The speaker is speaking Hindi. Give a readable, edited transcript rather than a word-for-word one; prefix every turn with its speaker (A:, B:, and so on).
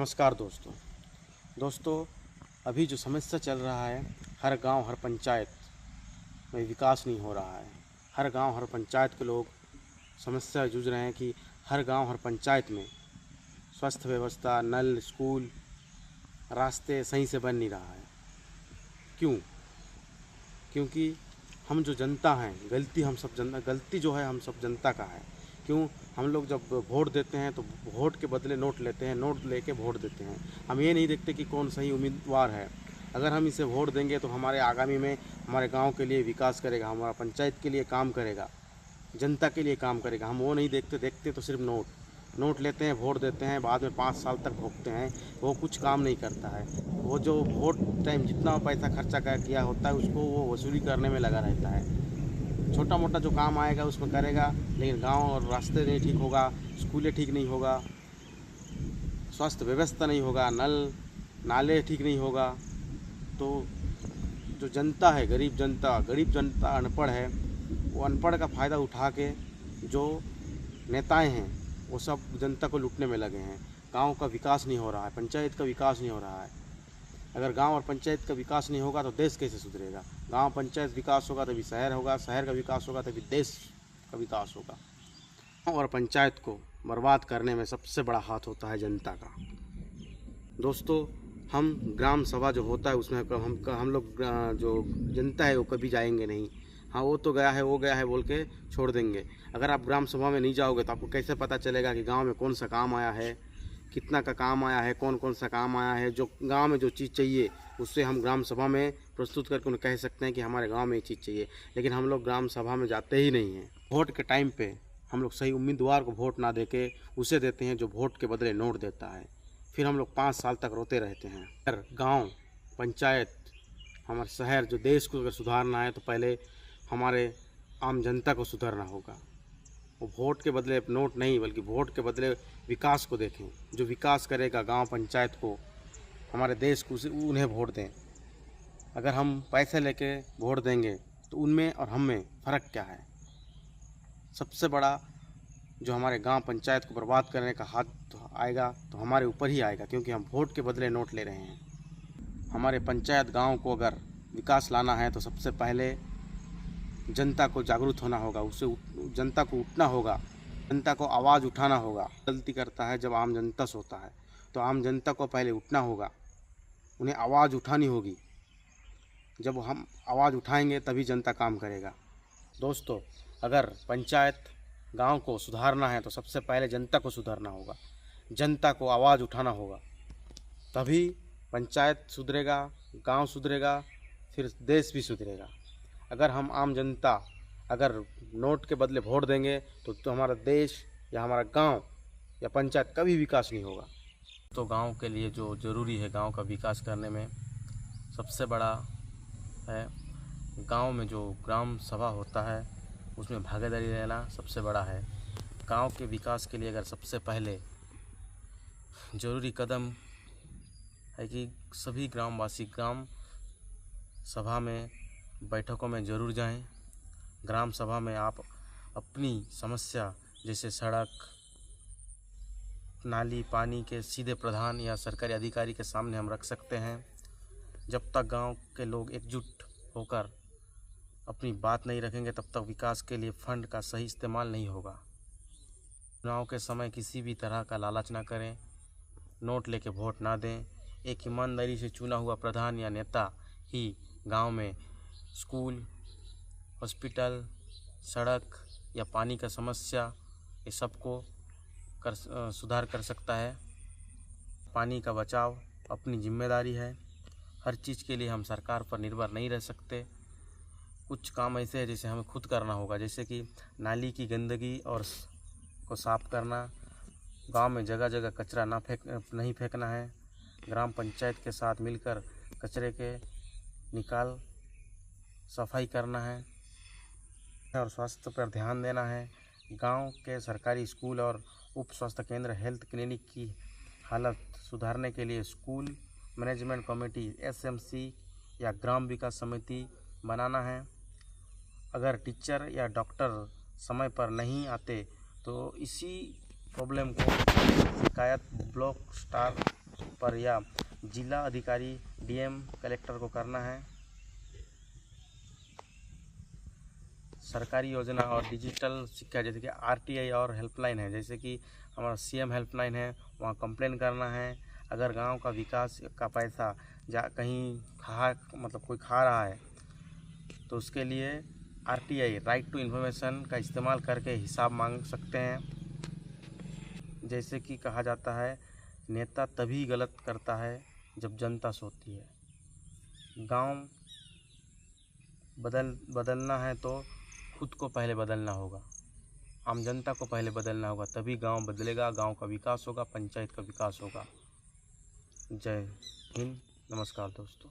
A: नमस्कार दोस्तों, अभी जो समस्या चल रहा है, हर गांव हर पंचायत में विकास नहीं हो रहा है। हर गांव हर पंचायत के लोग समस्या जूझ रहे हैं कि हर गांव हर पंचायत में स्वास्थ्य व्यवस्था, नल, स्कूल, रास्ते सही से बन नहीं रहा है। क्यों? क्योंकि हम जो जनता हैं, गलती जो है हम सब जनता का है। क्यों? हम लोग जब वोट देते हैं तो वोट के बदले नोट लेते हैं, नोट लेके वोट देते हैं। हम ये नहीं देखते कि कौन सही उम्मीदवार है। अगर हम इसे वोट देंगे तो हमारे आगामी में हमारे गांव के लिए विकास करेगा, हमारा पंचायत के लिए काम करेगा, जनता के लिए काम करेगा। हम वो नहीं देखते तो सिर्फ नोट लेते हैं, वोट देते हैं, बाद में 5 साल तक भोगते हैं। वो कुछ काम नहीं करता है। वो जो वोट टाइम जितना पैसा खर्चा किया होता है उसको वो वसूली करने में लगा रहता है। छोटा मोटा जो काम आएगा उसमें करेगा, लेकिन गांव और रास्ते नहीं ठीक होगा, स्कूलें ठीक नहीं होगा, स्वास्थ्य व्यवस्था नहीं होगा, नल नाले ठीक नहीं होगा। तो जो जनता है, गरीब जनता अनपढ़ है, वो अनपढ़ का फ़ायदा उठा के जो नेताएं हैं वो सब जनता को लूटने में लगे हैं। गांव का विकास नहीं हो रहा है, पंचायत का विकास नहीं हो रहा है। अगर गांव और पंचायत का विकास नहीं होगा तो देश कैसे सुधरेगा? गांव पंचायत विकास होगा तभी शहर होगा, शहर का विकास होगा तभी देश का विकास होगा। गांव और पंचायत को बर्बाद करने में सबसे बड़ा हाथ होता है जनता का। दोस्तों, हम ग्राम सभा जो होता है उसमें हम लोग जो जनता है वो कभी जाएंगे नहीं। हाँ, वो तो गया है बोल के छोड़ देंगे। अगर आप ग्राम सभा में नहीं जाओगे तो आपको कैसे पता चलेगा कि गांव में कौन सा काम आया है, कितना का काम आया है, कौन कौन सा काम आया है। जो गांव में जो चीज़ चाहिए उससे हम ग्राम सभा में प्रस्तुत करके उन्हें कह सकते हैं कि हमारे गांव में ये चीज़ चाहिए। लेकिन हम लोग ग्राम सभा में जाते ही नहीं हैं। वोट के टाइम पे हम लोग सही उम्मीदवार को वोट ना देके उसे देते हैं जो वोट के बदले नोट देता है। फिर हम लोग 5 साल तक रोते रहते हैं। अगर गाँव, पंचायत, हमारे शहर, जो देश को अगर सुधारना है तो पहले हमारे आम जनता को सुधारना होगा। वो वोट के बदले नोट नहीं, बल्कि वोट के बदले विकास को देखें। जो विकास करेगा गांव पंचायत को, हमारे देश को, उन्हें वोट दें। अगर हम पैसे लेके वोट देंगे तो उनमें और हम में फ़र्क क्या है? सबसे बड़ा जो हमारे गांव पंचायत को बर्बाद करने का हाथ आएगा तो हमारे ऊपर ही आएगा, क्योंकि हम वोट के बदले नोट ले रहे हैं। हमारे पंचायत गाँव को अगर विकास लाना है तो सबसे पहले जनता को जागरूक होना होगा, जनता को उठना होगा, जनता को आवाज़ उठाना होगा। गलती करता है जब आम जनता सोता है, तो आम जनता को पहले उठना होगा, उन्हें आवाज़ उठानी होगी। जब हम आवाज़ उठाएंगे तभी जनता काम करेगा। दोस्तों, अगर पंचायत गांव को सुधारना है तो सबसे पहले जनता को सुधारना होगा, जनता को आवाज़ उठाना होगा, तभी पंचायत सुधरेगा, गांव सुधरेगा, फिर देश भी सुधरेगा। अगर हम आम जनता अगर नोट के बदले वोट देंगे तो हमारा देश या हमारा गांव या पंचायत कभी विकास नहीं होगा। तो गांव के लिए जो ज़रूरी है, गांव का विकास करने में सबसे बड़ा है गांव में जो ग्राम सभा होता है उसमें भागीदारी लेना सबसे बड़ा है। गांव के विकास के लिए अगर सबसे पहले ज़रूरी कदम है कि सभी ग्रामवासी ग्राम सभा में बैठकों में ज़रूर जाएं। ग्राम सभा में आप अपनी समस्या जैसे सड़क, नाली, पानी के सीधे प्रधान या सरकारी अधिकारी के सामने हम रख सकते हैं। जब तक गांव के लोग एकजुट होकर अपनी बात नहीं रखेंगे तब तक विकास के लिए फंड का सही इस्तेमाल नहीं होगा। चुनाव के समय किसी भी तरह का लालच ना करें, नोट लेके वोट ना दें। एक ईमानदारी से चुना हुआ प्रधान या नेता ही गांव में स्कूल, हॉस्पिटल, सड़क या पानी का समस्या ये सबको सुधार कर सकता है। पानी का बचाव अपनी जिम्मेदारी है। हर चीज़ के लिए हम सरकार पर निर्भर नहीं रह सकते। कुछ काम ऐसे हैं जैसे हमें खुद करना होगा, जैसे कि नाली की गंदगी और को साफ़ करना, गांव में जगह जगह कचरा नहीं फेंकना है, ग्राम पंचायत के साथ मिलकर कचरे के निकाल सफाई करना है और स्वास्थ्य पर ध्यान देना है। गांव के सरकारी स्कूल और उप स्वास्थ्य केंद्र, हेल्थ क्लिनिक की हालत सुधारने के लिए स्कूल मैनेजमेंट कमेटी, SMC या ग्राम विकास समिति बनाना है। अगर टीचर या डॉक्टर समय पर नहीं आते तो इसी प्रॉब्लम को शिकायत ब्लॉक स्टार पर या जिला अधिकारी डीएम कलेक्टर को करना है। सरकारी योजना और डिजिटल शिक्षा जैसे कि आरटीआई और हेल्पलाइन है, जैसे कि हमारा सीएम हेल्पलाइन है, वहाँ कंप्लेन करना है। अगर गांव का विकास का पैसा कहीं कोई खा रहा है तो उसके लिए आरटीआई राइट टू इन्फॉर्मेशन का इस्तेमाल करके हिसाब मांग सकते हैं। जैसे कि कहा जाता है, नेता तभी गलत करता है जब जनता सोती है। गांव बदलना है तो खुद को पहले बदलना होगा, आम जनता को पहले बदलना होगा, तभी गांव बदलेगा, गांव का विकास होगा, पंचायत का विकास होगा। जय हिंद, नमस्कार दोस्तों।